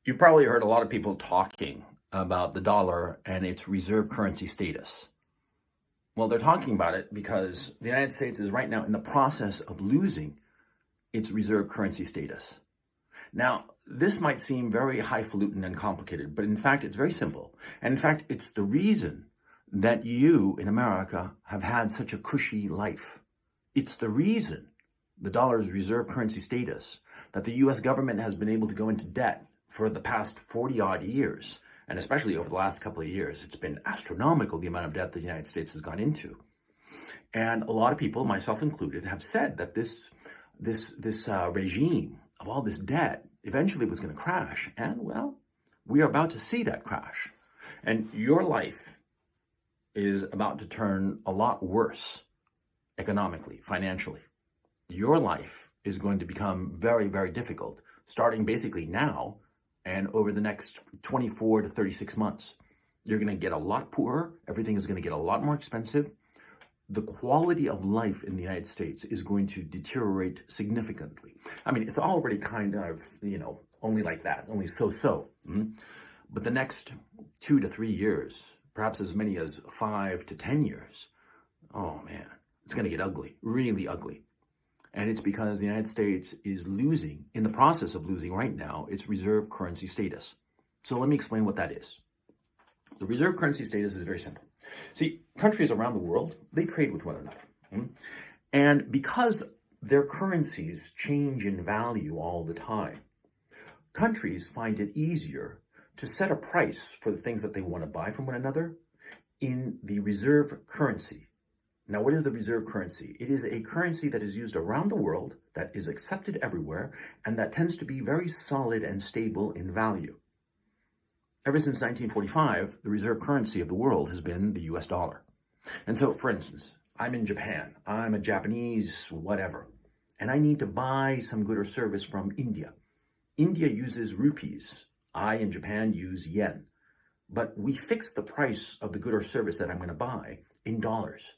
You've probably heard a lot of people talking about the dollar and its reserve currency status. Well, they're talking about it because the United States is right now in the process of losing its reserve currency status. Now, this might seem very highfalutin and complicated, but in fact, it's very simple. And in fact, it's the reason that you in America have had such a cushy life. It's the reason the dollar's reserve currency status that the US government has been able to go into debt for the past 40 odd years. And especially over the last couple of years, it's been astronomical the amount of debt the United States has gone into. And a lot of people, myself included, have said that this regime of all this debt eventually was going to crash. And well, we are about to see that crash. And your life is about to turn a lot worse economically, financially. Your life is going to become very, very difficult, starting basically now and over the next 24 to 36 months. You're going to get a lot poorer. Everything is going to get a lot more expensive. The quality of life in the United States is going to deteriorate significantly. I mean, it's already kind of, only like that, only so-so. But the next 2 to 3 years, perhaps as many as 5 to 10 years, oh man, it's going to get ugly, really ugly. And it's because the United States is losing, in the process of losing right now, its reserve currency status. So let me explain what that is. The reserve currency status is very simple. See, countries around the world, they trade with one another. And because their currencies change in value all the time, countries find it easier to set a price for the things that they want to buy from one another in the reserve currency. Now, what is the reserve currency? It is a currency that is used around the world, that is accepted everywhere, and that tends to be very solid and stable in value. Ever since 1945, the reserve currency of the world has been the US dollar. And so, for instance, I'm in Japan. I'm a Japanese whatever, and I need to buy some good or service from India. India uses rupees. I, in Japan, use yen. But we fix the price of the good or service that I'm going to buy in dollars.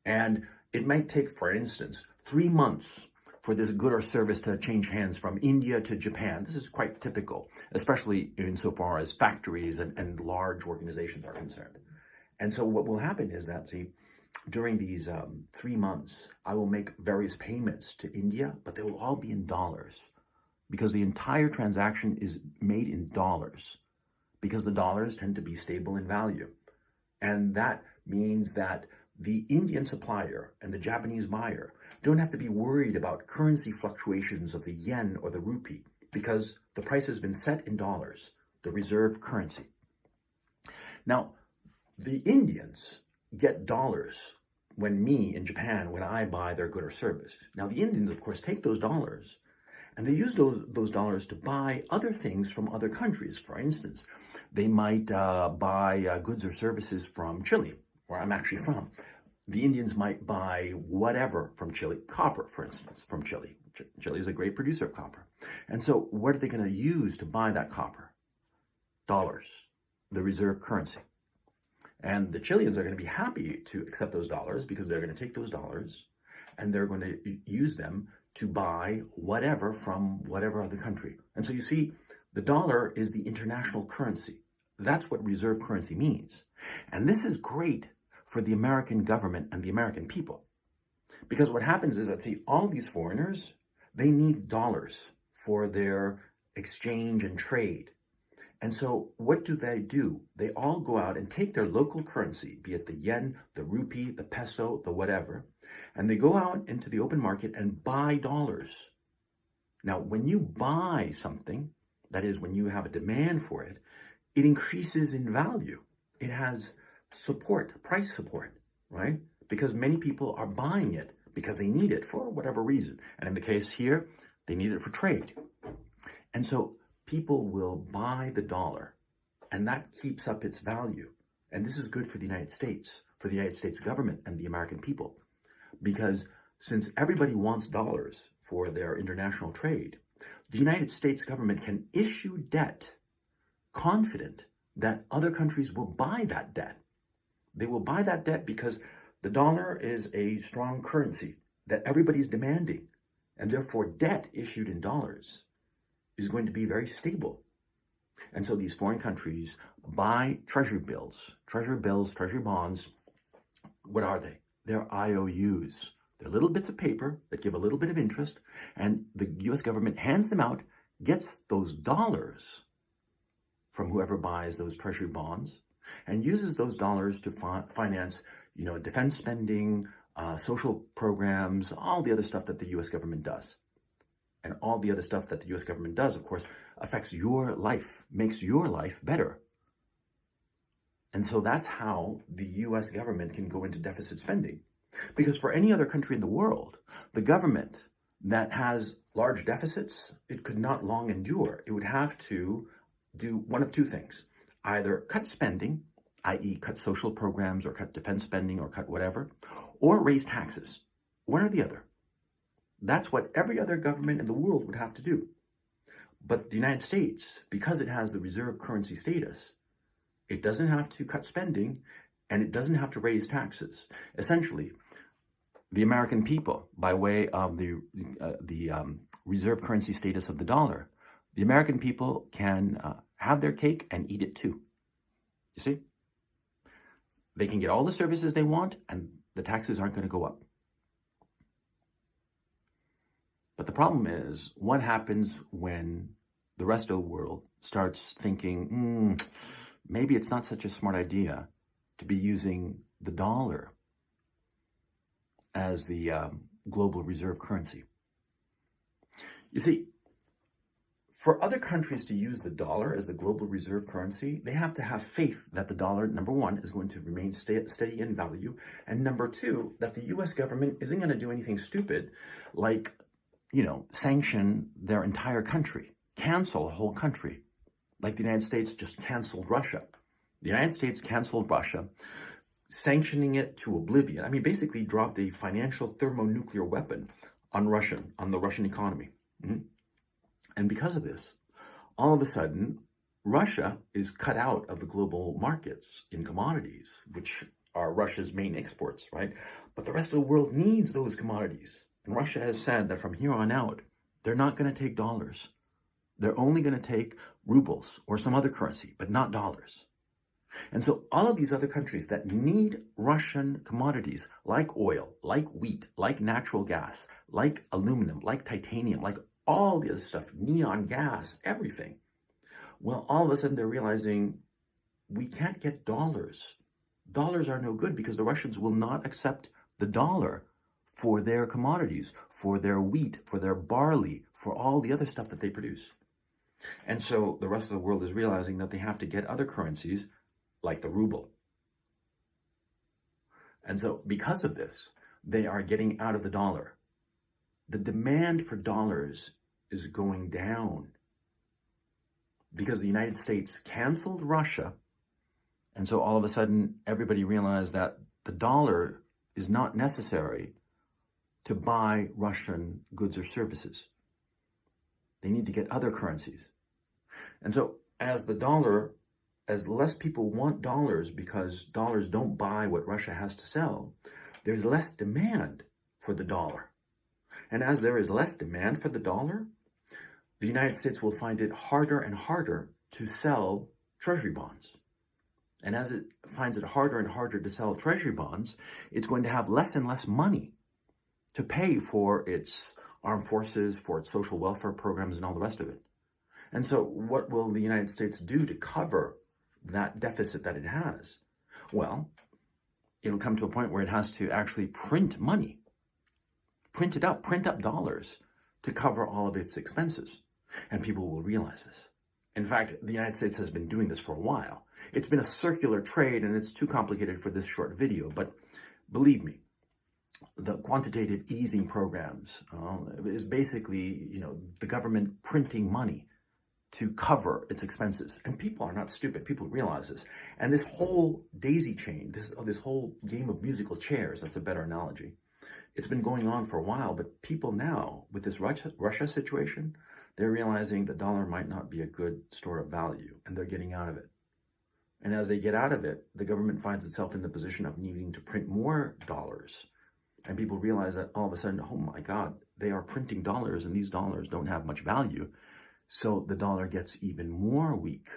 And it might take, for instance, 3 months for this good or service to change hands from India to Japan. This is quite typical, especially insofar as factories and large organizations are concerned. And so what will happen is that, see, during these 3 months, I will make various payments to India, but they will all be in dollars because the entire transaction is made in dollars because the dollars tend to be stable in value. And that means that the Indian supplier and the Japanese buyer don't have to be worried about currency fluctuations of the yen or the rupee because the price has been set in dollars, the reserve currency. Now, the Indians get dollars when I buy their good or service. Now, the Indians, of course, take those dollars and they use those dollars to buy other things from other countries. For instance, they might buy goods or services from Chile, where I'm actually from. The Indians might buy whatever from Chile, copper, for instance, from Chile. Chile is a great producer of copper. And so what are they going to use to buy that copper? Dollars, the reserve currency. And the Chileans are going to be happy to accept those dollars because they're going to take those dollars and they're going to use them to buy whatever from whatever other country. And so you see, the dollar is the international currency. That's what reserve currency means. And this is great for the American government and the American people. Because what happens is that, see, all these foreigners, they need dollars for their exchange and trade. And so what do? They all go out and take their local currency, be it the yen, the rupee, the peso, the whatever, and they go out into the open market and buy dollars. Now, when you buy something, that is, when you have a demand for it, it increases in value. It has support, price support, right? Because many people are buying it because they need it for whatever reason. And in the case here, they need it for trade. And so people will buy the dollar, and that keeps up its value. And this is good for the United States, for the United States government and the American people. Because since everybody wants dollars for their international trade, the United States government can issue debt confident that other countries will buy that debt. They will buy that debt because the dollar is a strong currency that everybody's demanding, and therefore debt issued in dollars is going to be very stable. And so these foreign countries buy treasury bills, treasury bonds. What are they? They're IOUs. They're little bits of paper that give a little bit of interest, and the US government hands them out, gets those dollars from whoever buys those treasury bonds, and uses those dollars to finance, defense spending, social programs, all the other stuff that the US government does. And all the other stuff that the US government does, of course, affects your life, makes your life better. And so that's how the US government can go into deficit spending. Because for any other country in the world, the government that has large deficits, it could not long endure. It would have to do one of two things: either cut spending, i.e. cut social programs or cut defense spending or cut whatever, or raise taxes. One or the other. That's what every other government in the world would have to do. But the United States, because it has the reserve currency status, it doesn't have to cut spending and it doesn't have to raise taxes. Essentially, the American people, by way of the reserve currency status of the dollar, the American people can have their cake and eat it too. You see? They can get all the services they want and the taxes aren't going to go up. But the problem is, what happens when the rest of the world starts thinking, maybe it's not such a smart idea to be using the dollar as the global reserve currency? You see, for other countries to use the dollar as the global reserve currency, they have to have faith that the dollar, number one, is going to remain steady in value, and number two, that the US government isn't going to do anything stupid like sanction their entire country, cancel a whole country, like the United States just canceled Russia. The United States canceled Russia, sanctioning it to oblivion. I mean, basically dropped a financial thermonuclear weapon on the Russian economy. And because of this, all of a sudden, Russia is cut out of the global markets in commodities, which are Russia's main exports, right? But the rest of the world needs those commodities. And Russia has said that from here on out, they're not going to take dollars. They're only going to take rubles or some other currency, but not dollars. And so all of these other countries that need Russian commodities, like oil, like wheat, like natural gas, like aluminum, like titanium, like all the other stuff, neon gas, everything. Well, all of a sudden they're realizing we can't get dollars. Dollars are no good because the Russians will not accept the dollar for their commodities, for their wheat, for their barley, for all the other stuff that they produce. And so the rest of the world is realizing that they have to get other currencies like the ruble. And so because of this, they are getting out of the dollar. The demand for dollars is going down because the United States canceled Russia. And so all of a sudden, everybody realized that the dollar is not necessary to buy Russian goods or services. They need to get other currencies. And so as less people want dollars because dollars don't buy what Russia has to sell, there's less demand for the dollar. And as there is less demand for the dollar, the United States will find it harder and harder to sell treasury bonds. And as it finds it harder and harder to sell treasury bonds, it's going to have less and less money to pay for its armed forces, for its social welfare programs, and all the rest of it. And so what will the United States do to cover that deficit that it has? Well, it'll come to a point where it has to actually print money, print up dollars to cover all of its expenses. And people will realize this. In fact, the United States has been doing this for a while. It's been a circular trade, and it's too complicated for this short video, but believe me, the quantitative easing programs is basically, the government printing money to cover its expenses. And people are not stupid. People realize this. And this whole daisy chain, this whole game of musical chairs, that's a better analogy, it's been going on for a while, but people now, with this Russia situation, they're realizing the dollar might not be a good store of value, and they're getting out of it. And as they get out of it, the government finds itself in the position of needing to print more dollars. And people realize that all of a sudden, oh my God, they are printing dollars and these dollars don't have much value. So the dollar gets even more weak.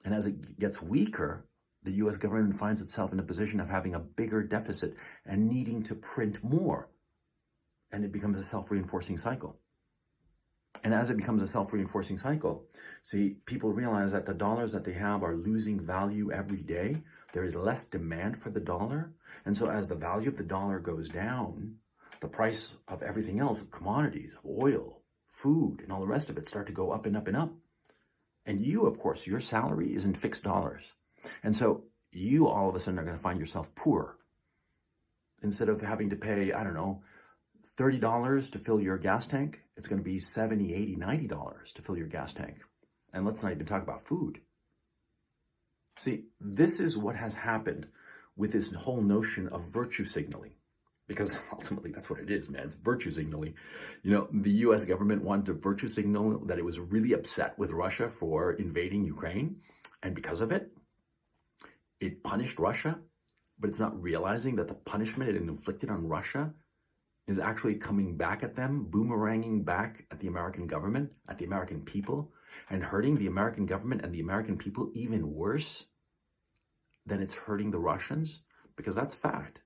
And as it gets weaker, the US government finds itself in a position of having a bigger deficit and needing to print more. And it becomes a self-reinforcing cycle. And as it becomes a self-reinforcing cycle, see, people realize that the dollars that they have are losing value every day. There is less demand for the dollar. And so as the value of the dollar goes down, the price of everything else, of commodities, of oil, food, and all the rest of it start to go up and up and up. And you, of course, your salary is in fixed dollars. And so you all of a sudden are going to find yourself poor. Instead of having to pay, I don't know, $30 to fill your gas tank, it's going to be $70, $80, $90 to fill your gas tank. And let's not even talk about food. See, this is what has happened with this whole notion of virtue signaling. Because ultimately that's what it is, man. It's virtue signaling. You know, the US government wanted to virtue signal that it was really upset with Russia for invading Ukraine. And because of it, it punished Russia. But it's not realizing that the punishment it inflicted on Russia is actually coming back at them, boomeranging back at the American government, at the American people, and hurting the American government and the American people even worse than it's hurting the Russians. Because that's fact.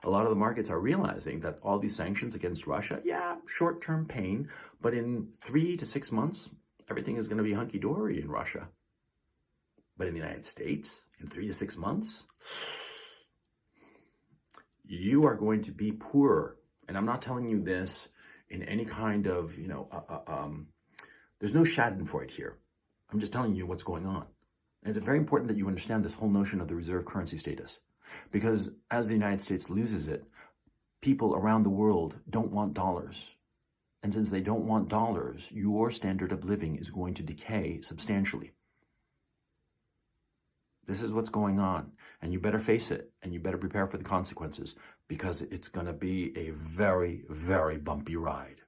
A lot of the markets are realizing that all these sanctions against Russia, yeah, short-term pain, but in 3 to 6 months, everything is going to be hunky-dory in Russia. But in the United States, in 3 to 6 months, you are going to be poorer. And I'm not telling you this in any kind of, there's no schadenfreude here. I'm just telling you what's going on. And it's very important that you understand this whole notion of the reserve currency status. Because as the United States loses it, people around the world don't want dollars. And since they don't want dollars, your standard of living is going to decay substantially. This is what's going on. And you better face it. And you better prepare for the consequences. Because it's going to be a very, very bumpy ride.